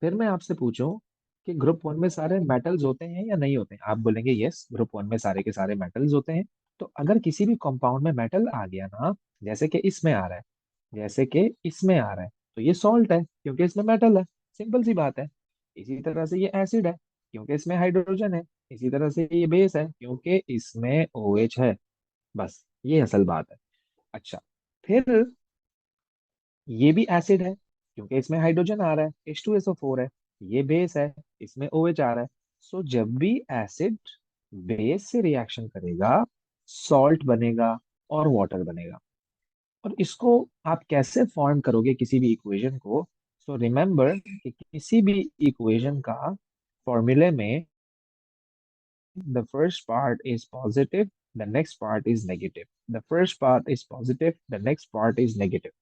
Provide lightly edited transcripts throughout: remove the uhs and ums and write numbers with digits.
फिर मैं आपसे पूछूं कि ग्रुप वन में सारे मेटल्स होते हैं या नहीं होते हैं, आप बोलेंगे यस ग्रुप वन में सारे के सारे मेटल्स होते हैं। तो अगर किसी भी कंपाउंड में मेटल आ गया ना, जैसे कि इसमें आ रहा है, जैसे कि इसमें आ रहा है, तो ये सॉल्ट है क्योंकि इसमें मेटल है। सिंपल सी बात है। इसी तरह से ये एसिड है क्योंकि इसमें हाइड्रोजन है। इसी तरह से ये बेस है क्योंकि इसमें OH है। बस ये असल बात है। अच्छा, फिर ये भी एसिड है क्योंकि इसमें हाइड्रोजन आ रहा है, H2SO4 है। ये बेस है, इसमें OH आ रहा है। सो जब भी एसिड बेस से रिएक्शन करेगा, सॉल्ट बनेगा और वाटर बनेगा। और इसको आप कैसे फॉर्म करोगे किसी भी इक्वेशन को? सो रिमेंबर कि किसी भी इक्वेशन का फॉर्मूले में the first part is positive, the next part is negative. The first part is positive, the next part is negative.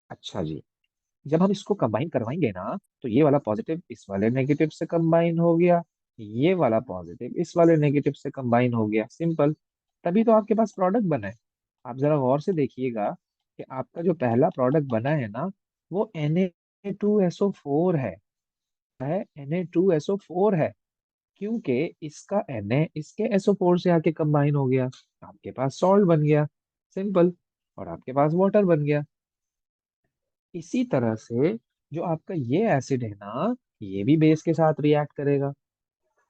अच्छा जी, जब हम इसको कंबाइन करवाएंगे ना, तो ये वाला पॉजिटिव इस वाले नेगेटिव से कंबाइन हो गया, ये वाला पॉजिटिव इस वाले नेगेटिव से कंबाइन हो गया। सिंपल। तभी तो आपके पास प्रोडक्ट बना है। आप जरा गौर से देखिएगा कि आपका जो पहला प्रोडक्ट बना है ना, वो Na2SO4 है Na2SO4 है। क्योंकि इसका Na इसके SO4 से आके कंबाइन हो गया, आपके पास सॉल्ट बन गया। सिंपल। और आपके पास वाटर बन गया। इसी तरह से जो आपका ये एसिड है ना, ये भी बेस के साथ रिएक्ट करेगा।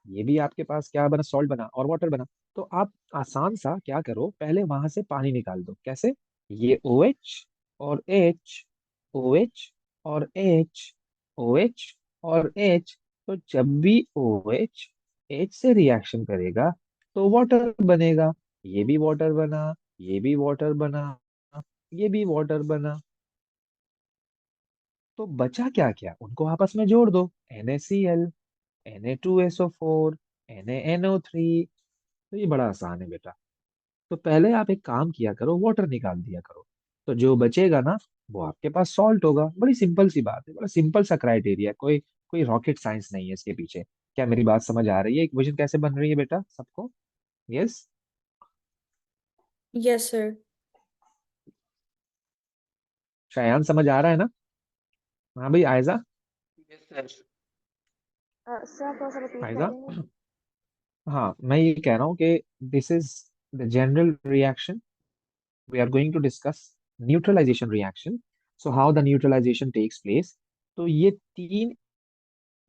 ये भी आपके पास क्या बना, सॉल्ट बना और वाटर बना। तो आप आसान सा क्या करो, पहले वहां से पानी निकाल दो। कैसे? ये OH और H, OH और H, OH और H। तो जब भी OH H से रिएक्शन करेगा तो वाटर बनेगा। ये भी वाटर बना, ये भी वाटर बना, ये भी वाटर बना। तो बचा क्या क्या, उनको आपस में जोड़ दो। NaCl, Na2SO4, NaNO3। तो ये बड़ा आसान है बेटा। तो पहले आप एक काम किया करो, वाटर निकाल दिया करो। तो जो बचेगा ना, वो आपके पास सॉल्ट होगा। बड़ी सिंपल सी बात है, बड़ा सिंपल सा क्राइटेरिया। कोई कोई रॉकेट साइंस नहीं है इसके पीछे। क्या मेरी बात समझ आ रही है, इक्वेशन कैसे बन रही है बेटा सबको? यस। Yes sir. शायान समझ आ रहा है ना? हाँ भाई, आयजा। Yes sir. सर आप थोड़ा सा रिपीट आयजा। करेंगे? हाँ, मैं ये कह रहा हूँ कि this is the general reaction. we are going to discuss neutralization reaction. So how the neutralization takes place? तो ये तीन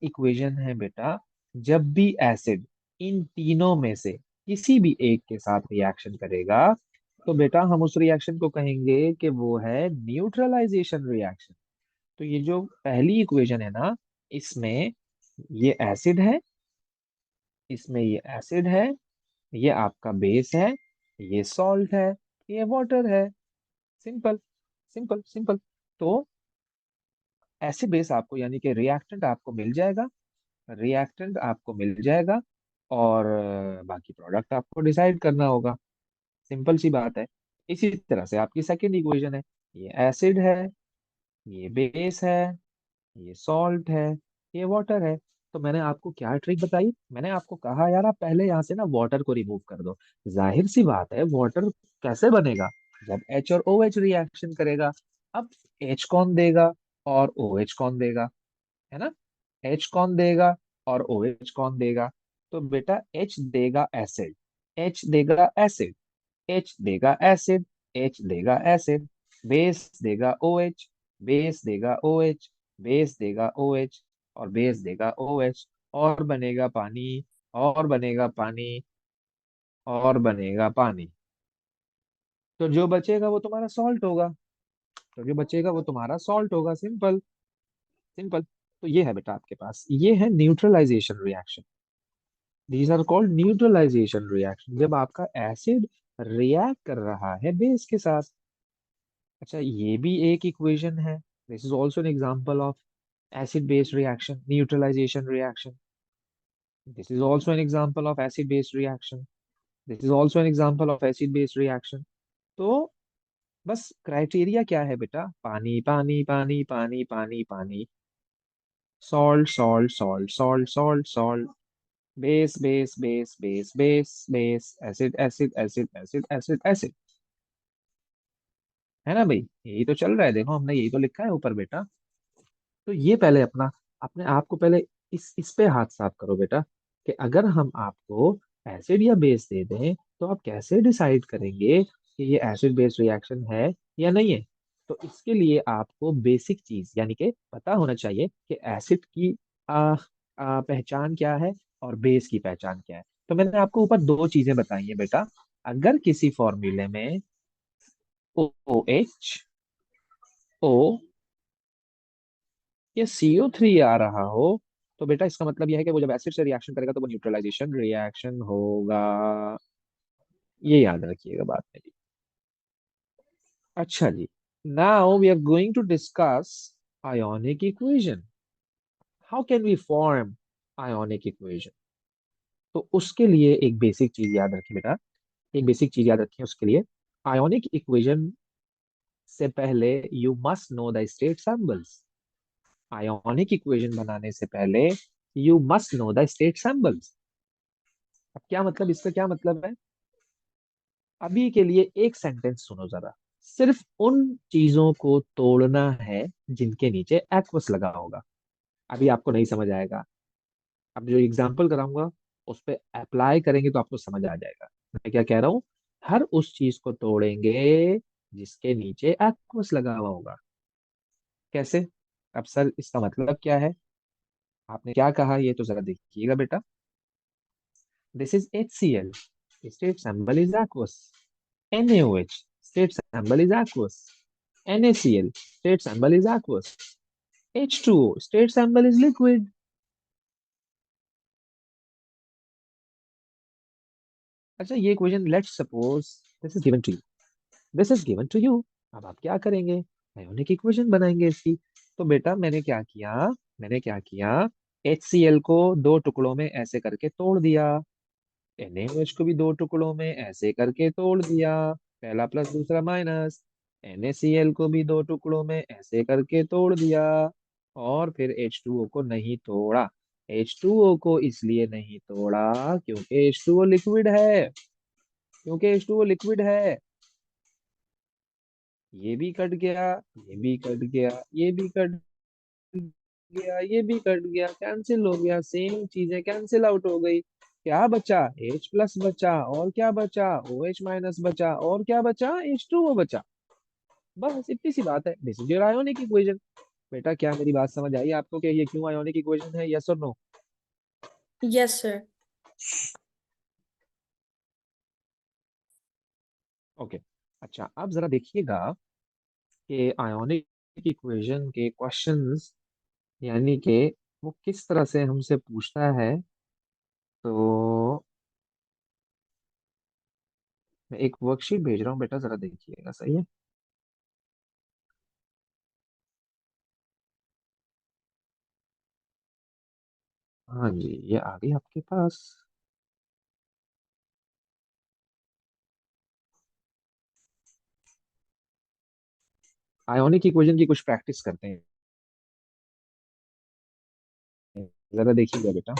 इक्वेशन है बेटा। जब भी एसिड इन तीनों में से किसी भी एक के साथ रिएक्शन करेगा, तो बेटा हम उस रिएक्शन को कहेंगे कि वो है न्यूट्रलाइजेशन रिएक्शन। तो ये जो पहली इक्वेशन है ना, इसमें ये एसिड है, इसमें ये एसिड है, ये आपका बेस है, ये सॉल्ट है, ये वाटर है। Simple, simple, simple. तो एसिड बेस आपको यानी कि रिएक्टेंट आपको मिल जाएगा, रिएक्टेंट आपको मिल जाएगा। और बाकी प्रोडक्ट आपको डिसाइड करना होगा। सिंपल सी बात है। इसी तरह से आपकी सेकेंड इक्वेशन है, ये एसिड है, ये बेस है, ये सॉल्ट है, ये वाटर है। तो मैंने आपको क्या ट्रिक बताई, मैंने आपको कहा यार आप पहले यहाँ से ना वाटर को रिमूव कर दो। जाहिर सी बात है, वाटर कैसे बनेगा? जब H और OH रिएक्शन करेगा। अब H कौन देगा और OH कौन देगा, है ना? H कौन देगा और OH कौन देगा? तो बेटा H देगा एसिड, H देगा एसिड, H देगा एसिड, H देगा एसिड। बेस देगा OH, बेस देगा OH, बेस देगा OH और बेस देगा OH। और बनेगा पानी, और बनेगा पानी, और बनेगा पानी। तो जो बचेगा वो तुम्हारा सॉल्ट होगा। तो जो बचेगा वो तुम्हारा सॉल्ट होगा। Simple, simple. तो ये है बेटा आपके पास, ये है neutralisation reaction. These are called neutralisation reaction, जब आपका एसिड रिएक्ट कर रहा है बेस के साथ। अच्छा, ये भी एक इक्वेशन है। This is also an example of acid base reaction, neutralization reaction. This is also an example of acid base reaction. This is also an example of acid base reaction. तो बस criteria क्या है बेटा? पानी, पानी, पानी, पानी, पानी, पानी, salt, salt, salt, salt, salt, salt, base, base, base, base, base, base, acid, acid, acid, acid, acid, acid. है ना भाई? यही तो चल रहा है, देखो हमने यही तो लिखा है ऊपर बेटा। तो ये पहले अपना अपने आप को पहले इस पे हाथ साफ करो बेटा, कि अगर हम आपको एसिड या बेस दे दें तो आप कैसे डिसाइड करेंगे कि ये एसिड बेस रिएक्शन है या नहीं है। तो इसके लिए आपको बेसिक चीज यानी कि पता होना चाहिए कि एसिड की पहचान क्या है और बेस की पहचान क्या है। तो मैंने आपको ऊपर दो चीजें बताई हैं बेटा। अगर किसी फॉर्मूले में ओ एच ओ ये CO3 आ रहा हो, तो बेटा इसका मतलब यह है कि वो जब एसिड से रिएक्शन करेगा तो वो न्यूट्रलाइजेशन रिएक्शन होगा। ये याद रखिएगा बात मेरी। अच्छा जी, now we are going to discuss ionic equation. How can we form ionic equation. तो उसके लिए एक बेसिक चीज याद रखिए बेटा, एक बेसिक चीज याद रखिए उसके लिए। आयोनिक इक्वेशन से पहले you must know the state symbols. Ionic equation बनाने से पहले you must know the state symbols. अब क्या मतलब, इसका क्या मतलब है। अभी के लिए एक सेंटेंस सुनो जरा। सिर्फ उन चीजों को तोड़ना है जिनके नीचे एक्वस लगा होगा। अभी आपको नहीं समझ आएगा, अब जो एग्जाम्पल कराऊंगा उस पर अप्लाई करेंगे तो आपको समझ आ जाएगा मैं क्या कह रहा हूँ। हर उस चीज को तोड़ेंगे जिसके नीचे एक्वस लगा हुआ होगा। कैसे। अब सर इसका मतलब क्या है, आपने क्या कहा ये तो जरा देखिएगा बेटा। This is HCl, state symbol is aqueous. NaOH, state symbol is aqueous. NaCl, state symbol is aqueous. H2O, state symbol is liquid. अच्छा ये question let's suppose this is given to you, this is given to you. अब आप क्या करेंगे, ionic equation बनाएंगे इसकी। तो बेटा मैंने क्या किया HCl को दो टुकड़ों में ऐसे करके तोड़ दिया, NaOH को भी दो टुकड़ों में ऐसे करके तोड़ दिया, पहला प्लस दूसरा माइनस। NaCl को भी दो टुकड़ों में ऐसे करके तोड़ दिया, और फिर H2O को नहीं तोड़ा। H2O को इसलिए नहीं तोड़ा क्योंकि H2O लिक्विड है, क्योंकि H2O लिक्विड है। ये भी कट गया, ये भी कट गया, ये भी कट गया, ये भी कट गया, कैंसिल हो गया, सेम चीजें कैंसिल आउट हो गई। क्या बचा, H प्लस बचा, और क्या बचा, OH माइनस बचा, और क्या बचा, H2O बचा। बस इतनी सी बात है, this is your ionic equation. बेटा क्या मेरी बात समझ आई आपको कि ये क्यों आयोनिक इक्वेशन है, यस और नो। Yes sir. ओके। अच्छा अब जरा देखिएगा कि आयोनिक इक्वेशन के क्वेश्चंस यानी कि वो किस तरह से हमसे पूछता है। तो मैं एक वर्कशीट भेज रहा हूँ बेटा, जरा देखिएगा, सही है। हाँ जी, ये आ गई आपके पास। आयोनिक इक्वेशन की कुछ प्रैक्टिस करते हैं, जरा देखिएगा बेटा।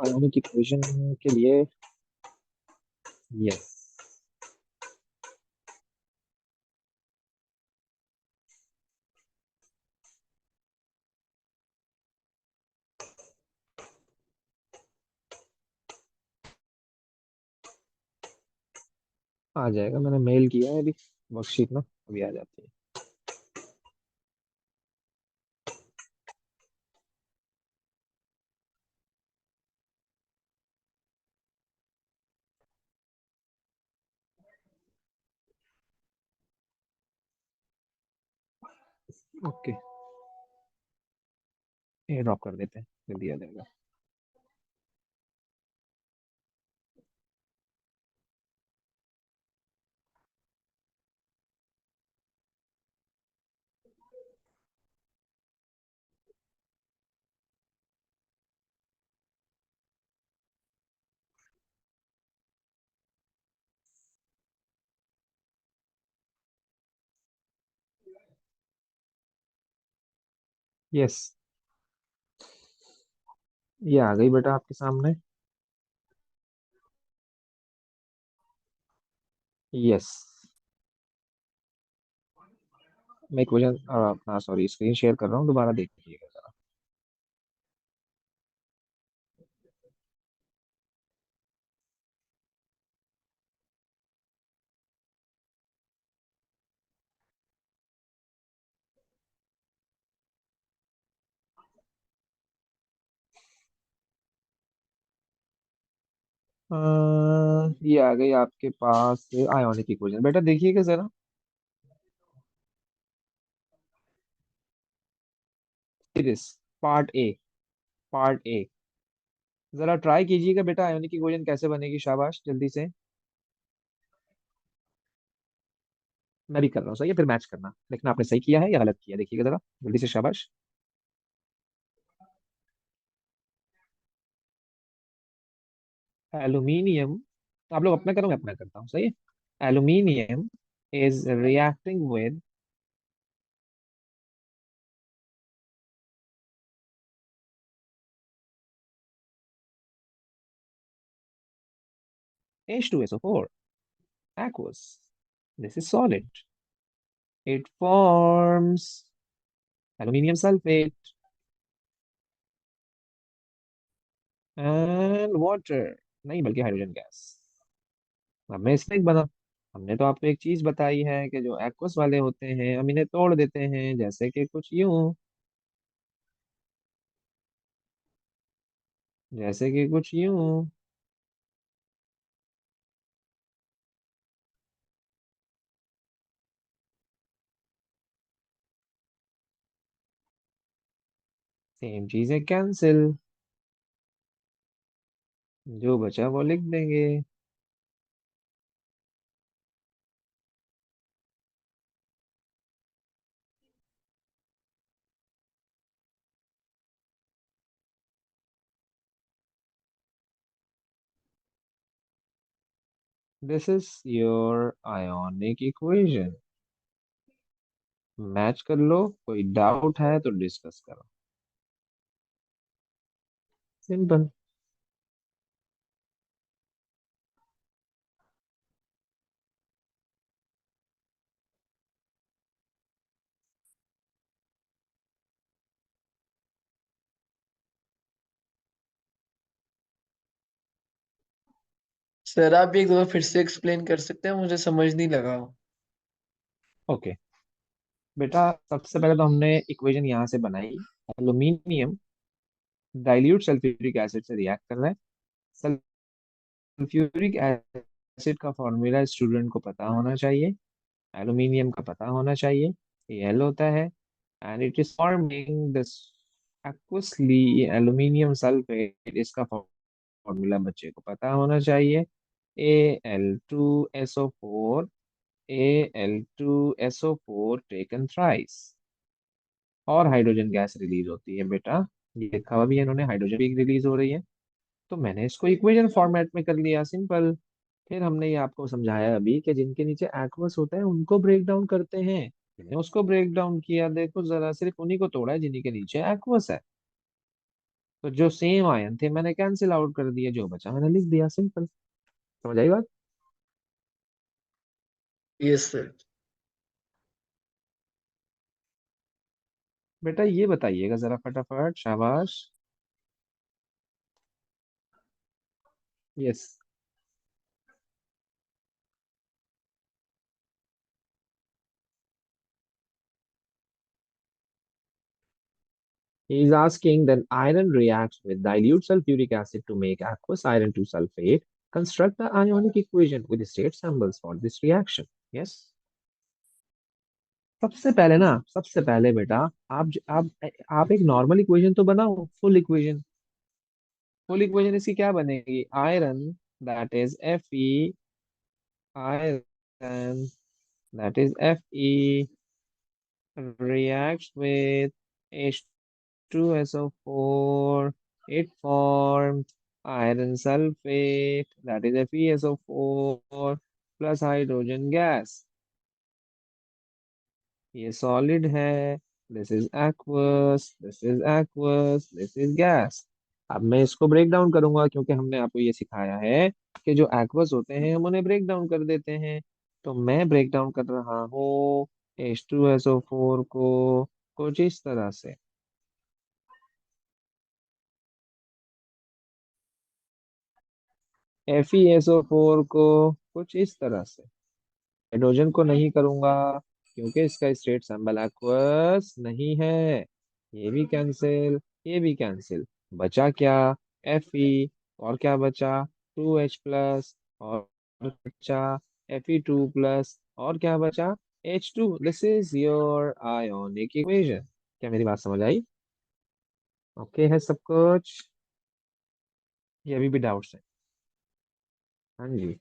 आयोनिक इक्वेशन के लिए, यस, आ जाएगा, मैंने मेल किया है अभी वर्कशीट में, अभी आ जाती है। ओके, ये ड्रॉप कर देते हैं, जल्दी आ जाएगा। यस, ये आ गई बेटा आपके सामने। यस, मैं इक्वेशन अपना सॉरी स्क्रीन शेयर कर रहा हूँ, दोबारा देख लीजिएगा जरा। ये आ गई आपके पास आयोनिक इक्वेशन। बेटा देखिएगा जरा, series part A, part A. जरा ट्राई कीजिएगा बेटा, आयोनिक इक्वेशन कैसे बनेगी, शाबाश जल्दी से। मैं भी कर रहा हूँ, सही है, फिर मैच करना, देखना आपने सही किया है या गलत किया, देखिएगा जरा जल्दी से, शाबाश। एल्यूमिनियम, आप लोग अपना करो मैं अपना करता हूँ, सही है। Aluminium is reacting with H2SO4 aqueous. This is solid. It forms aluminium sulfate and water, नहीं बल्कि हाइड्रोजन गैस। अब मैं इसमें एक बना, हमने तो आपको एक चीज बताई है कि जो एक्वस वाले होते हैं हम इन्हें तोड़ देते हैं, जैसे कि कुछ यूं, जैसे कि कुछ यूं। सेम चीजें कैंसिल, जो बचा वो लिख देंगे। This is your ionic equation. Match कर लो, कोई डाउट है तो डिस्कस करो, सिंपल। सर आप एक दो फिर से एक्सप्लेन कर सकते हैं, मुझे समझ नहीं लगा। ओके बेटा, सबसे पहले तो हमने इक्वेशन यहाँ से बनाई। एल्यूमिनियम डाइल्यूट सल्फ्यूरिक एसिड से रिएक्ट कर रहा है। सल्फ्यूरिक एसिड का फॉर्मूला स्टूडेंट को पता होना चाहिए, एल्यूमिनियम का पता होना चाहिए, ये एल होता है। And it is forming this aqueously aluminium sulphate, इसका फॉर्मूला बच्चे को पता होना चाहिए, Al2SO4, Al2SO4 टेकन थ्राइस, और हाइड्रोजन गैस रिलीज होती है बेटा, ये लिखा हुआ भी है इन्होंने, हाइड्रोजन भी रिलीज हो रही है। तो मैंने इसको इक्वेशन फॉर्मेट में कर लिया, सिंपल। फिर हमने ये आपको समझाया अभी कि जिनके नीचे एक्वस होता है उनको ब्रेक डाउन करते हैं, मैंने उसको ब्रेक डाउन किया, देखो जरा, सिर्फ उन्हीं को तोड़ा है जिन्हीं के नीचे एक्वस है। तो जो सेम आयन थे मैंने कैंसिल आउट कर दिया, जो बचा मैंने लिख दिया, सिंपल। समझ आई बात? Yes sir. बेटा ये बताइएगा जरा फटाफट, शाबाश। Yes, he is asking that iron reacts with dilute sulfuric acid to make aqueous iron 2 sulfate. Construct the ionic equation with the state symbols for this reaction. Yes. सबसे पहले ना, सबसे पहले बेटा, आप एक नॉर्मल इक्वेशन तो बनाओ, फुल इक्वेशन। फुल इक्वेशन इसकी क्या बनेगी? Iron that is Fe, iron that is Fe reacts with H2SO4, it forms iron sulfate, that is FeSO4 plus hydrogen gas। ये सॉलिड है, this is aqueous, this is aqueous, this is gas. अब मैं इसको break down करूंगा, क्योंकि हमने आपको ये सिखाया है कि जो aqueous होते हैं हम उन्हें ब्रेक डाउन कर देते हैं। तो मैं ब्रेक डाउन कर रहा हूँ H2SO4 को कुछ इस तरह से, FeSO4 को कुछ इस तरह से। हाइड्रोजन को नहीं करूंगा क्योंकि इसका स्टेट सिंबल एक्वस नहीं है। ये भी कैंसिल, ये भी कैंसिल। बचा क्या? Fe। और क्या बचा? 2H+। और बचा Fe2+। और क्या बचा? H2। This is your ionic equation. क्या मेरी बात समझ आई? ओके है सब कुछ? ये अभी भी डाउट्स है? हाँ जी।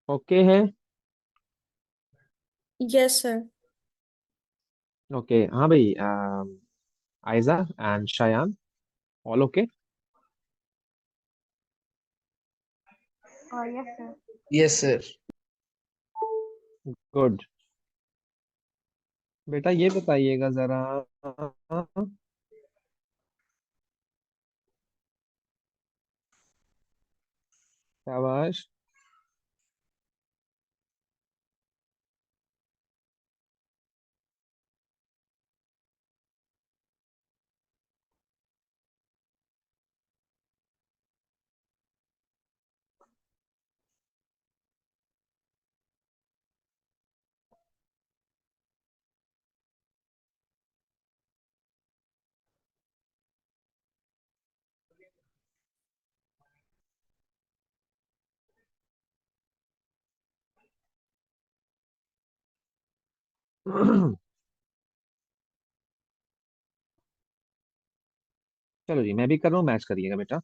ओके है। Yes, sir. ओके हाँ भाई, Aiza and Shayan, all okay? Yes, sir. Yes sir. Good. बेटा ये बताइएगा जरा, शाबाश। चलो जी, मैं भी कर रहा हूँ, मैच करिएगा बेटा।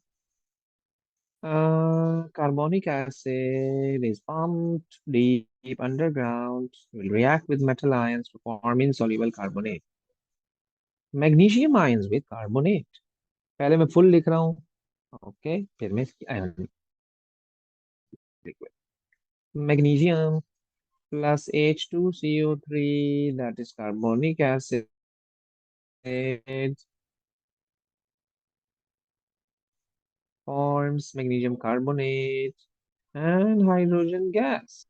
Carbonic acid is pumped deep underground, will react with metal ions to form insoluble carbonate. Magnesium ions with carbonate। पहले मैं फुल लिख रहा हूँ, ओके, फिर मैं इसकी ionic liquid। Magnesium plus H2CO3, that is carbonic acid, forms magnesium carbonate and hydrogen gas।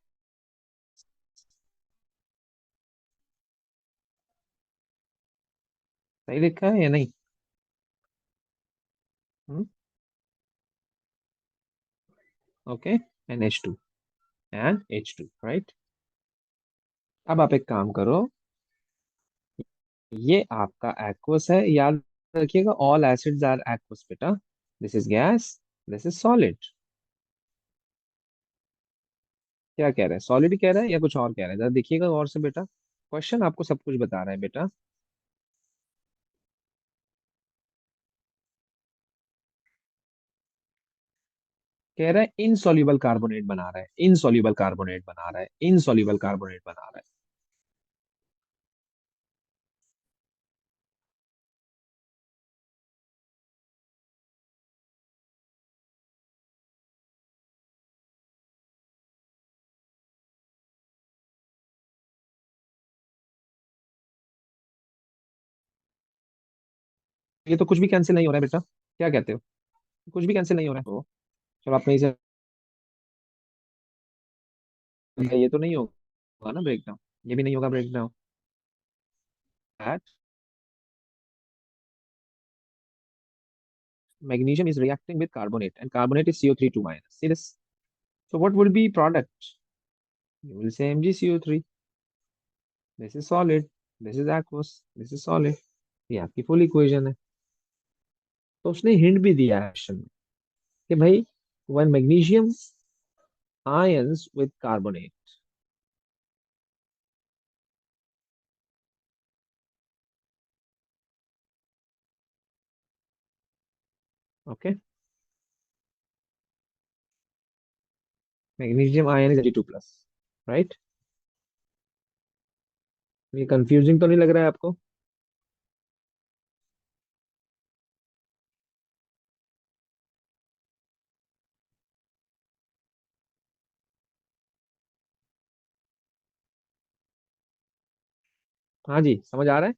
सही लिखा है या नहीं? Okay, NH2 and H2, right. अब आप एक काम करो, ये आपका एक्वस है, याद रखिएगा ऑल एसिड्स आर एक्वस बेटा। This is gas, this is solid. क्या कह रहा है? सॉलिड कह रहा है या कुछ और कह रहा है? जरा देखिएगा गौर से बेटा, क्वेश्चन आपको सब कुछ बता रहा है बेटा। कह रहा है इनसॉल्युबल कार्बोनेट बना रहा है, इनसॉल्युबल कार्बोनेट बना रहा है, इनसॉल्युबल कार्बोनेट बना रहा है। ये तो कुछ भी कैंसिल नहीं हो रहा है बेटा, क्या कहते हो? कुछ भी कैंसिल नहीं हो रहा है तो चलो आप कहीं से, ये तो नहीं होगा ना ब्रेक डाउन, ये भी नहीं होगा break down. Magnesium is reacting with carbonate and carbonate is CO3 2 minus. See this? So what would be product? You will say MgCO3। This is solid, this is aqueous, this is solid। ये आपकी full equation है। तो उसने hint भी दिया है question में कि भाई when magnesium ions with carbonate, okay, magnesium ion is Ag2 plus, right? ये कंफ्यूजिंग तो नहीं लग रहा है आपको? हाँ जी, समझ आ रहा है?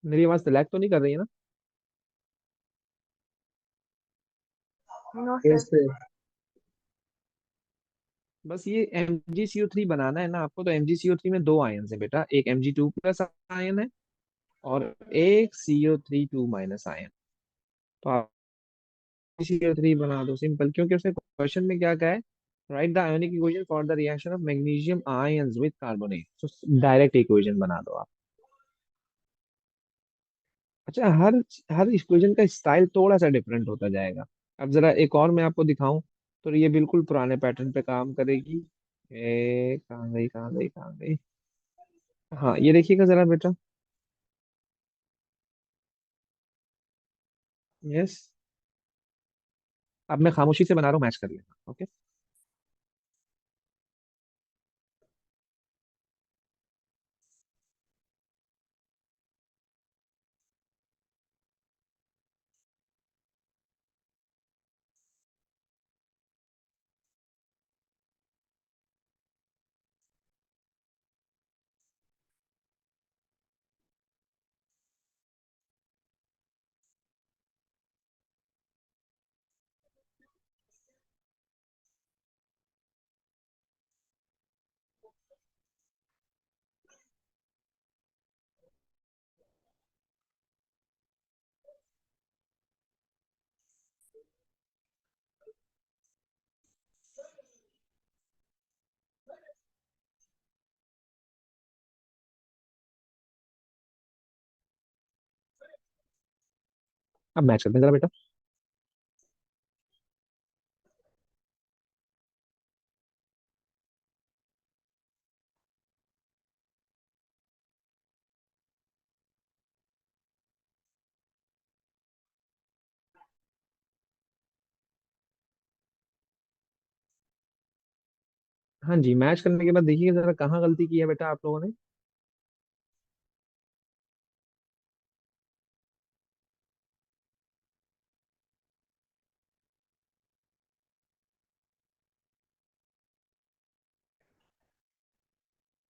मेरी आवाज सिलेक्ट तो नहीं कर रही है ना? No yes sir. सर। बस ये MgCO3 बनाना है ना आपको, तो MgCO3 में दो आयन है बेटा, एक Mg2+ आयन है और एक CO3 2- आयन। तो आप CO3 बना दो, सिंपल, क्योंकि उसने क्वेश्चन में क्या कहा है, right the ionic equation for the reaction of magnesium ions with carbonate. तो डायरेक्ट इक्वेशन बना दो आप। अच्छा, हर हर इक्वेशन का स्टाइल थोड़ा सा डिफरेंट होता जाएगा। अब जरा एक और मैं आपको दिखाऊं, तो ये बिल्कुल पुराने पैटर्न पे काम करेगी। कहाँ गई कहाँ गई कहाँ गई? हाँ, ये देखिएगा जरा बेटा। यस। अब मैं खामोशी से बना रहा हूँ, मैच कर लेना, ओके। अब मैच करते हैं जरा बेटा। हाँ जी, मैच करने के बाद देखिए जरा कहाँ गलती की है बेटा आप लोगों ने।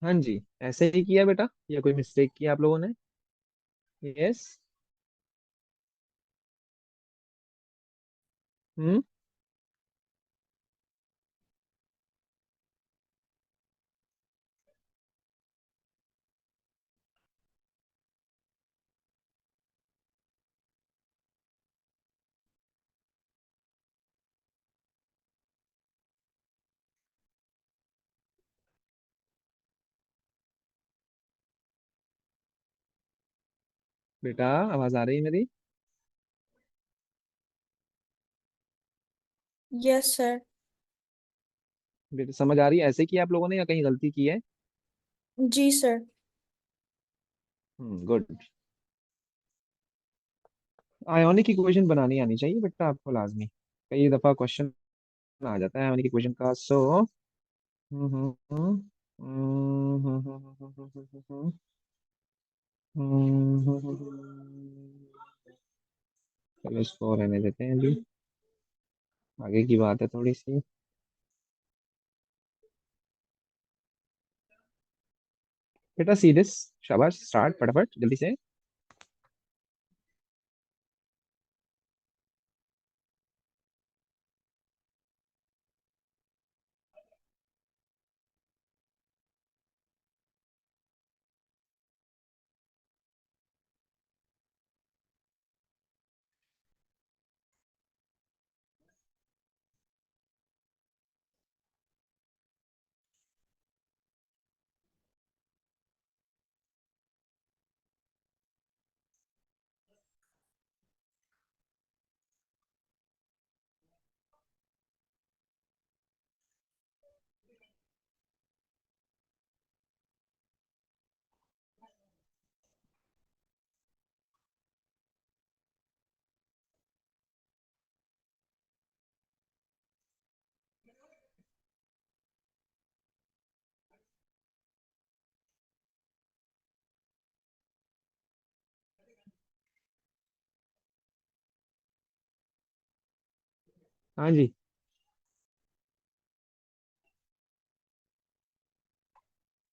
हाँ जी, ऐसे ही किया बेटा या कोई मिस्टेक किया आप लोगों ने? यस। हम्म। बेटा, आवाज आ रही है मेरी? Yes sir. बेटा समझ आ रही है ऐसे किया आप लोगों ने या कहीं गलती की है? जी सर। गुड। आयोनिक इक्वेशन बनानी आनी चाहिए बेटा आपको लाजमी। कई दफा क्वेश्चन आ जाता है आयोनिक इक्वेशन का। सो चलो इसको रहने देते हैं अभी, आगे की बात है थोड़ी सी। बेटा सीधे, शाबाश, स्टार्ट फटाफट जल्दी से। हाँ जी,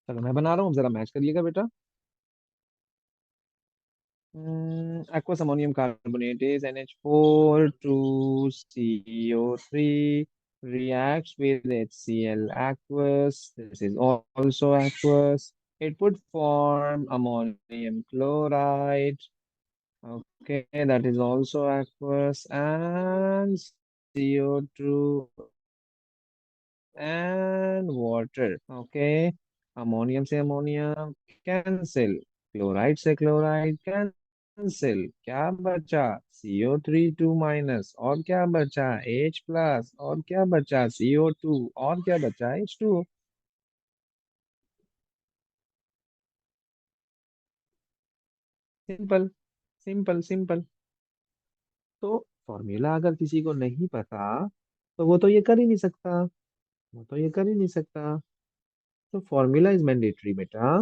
चलो मैं बना रहा हूँ, जरा मैच करिएगा बेटा। Aqueous ammonium carbonate is NH4 to CO3 reacts with HCl aqueous. This is also aqueous. It would form ammonium chloride. Okay, that is also aqueous, and CO2 and water. Okay, ammonium से ammonium cancel, chloride से chloride cancel, क्या बचा CO3 2 minus, और क्या बचा H plus, और क्या बचा CO2, और क्या बचा H2। Simple simple simple. तो फॉर्मूला अगर किसी को नहीं पता तो वो तो ये कर ही नहीं सकता, वो तो ये कर ही नहीं सकता। तो फॉर्मूला इज मैंडेटरी बेटा।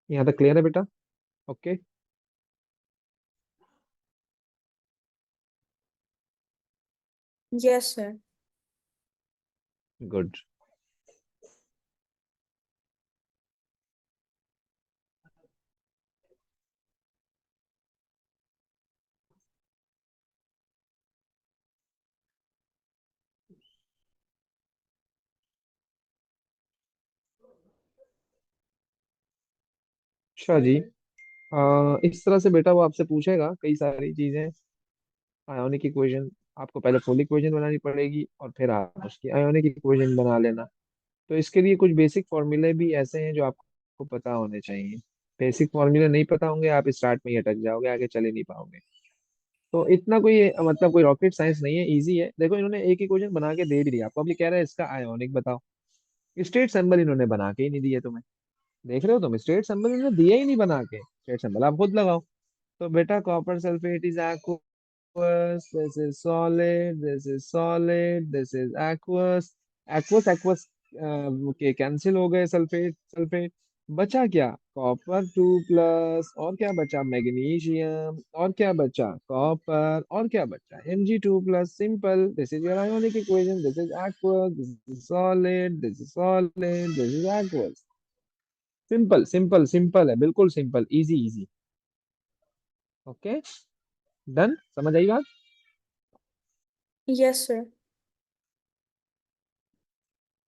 यहाँ तक क्लियर है बेटा? Okay, Yes, sir. गुड। अच्छा जी, इस तरह से बेटा वो आपसे पूछेगा कई सारी चीजें। आयोनिक इक्वेशन, आपको पहले फुल इक्वेशन बनानी पड़ेगी और फिर आप उसकी आयोनिक इक्वेशन बना लेना। तो इसके लिए कुछ बेसिक फॉर्मूले भी ऐसे हैं जो आपको पता होने चाहिए। बेसिक फॉर्मूले नहीं पता होंगे, आप स्टार्ट में ही अटक जाओगे, आगे चले नहीं पाओगे। तो इतना कोई मतलब कोई रॉकेट साइंस नहीं है, इजी है। देखो इन्होंने एक इक्वेशन बना के दे भी दिया आपको, अब ये कह रहा है इसका आयोनिक बताओ। स्टेट सिंबल इन्होंने बना के ही नहीं दिए तुम्हें। देख रहे हो तुम, स्टेट सिंबल इन्होंने दिया ही नहीं बना के, स्टेट सिंबल आप खुद लगाओ। तो बेटा copper sulphate is aqueous, this is solid, this is solid, this is aqueous। aqueous aqueous के कैंसिल हो गए, सल्फेट सल्फेट। बचा क्या, कॉपर 2 प्लस, और क्या बचा मैग्नीशियम, और क्या बचा कॉपर, और क्या बचा Mg2 plus. Simple, this is your ionic equation, this is aqueous, this is solid, this is solid, this is aqueous। Simple simple simple है, बिल्कुल simple, easy easy. Okay, done, समझ आई बात? Yes, sir.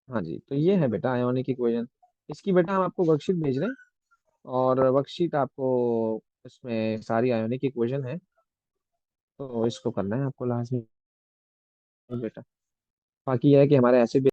हाँ जी, तो ये है बेटा आयोनिक इक्वेशन। इसकी बेटा हम आपको वर्कशीट भेज रहे हैं, और वर्कशीट आपको, इसमें सारी आयोनिक इक्वेशन है, तो इसको करना है आपको लास्ट में बेटा। बाकी यह है कि हमारे ऐसे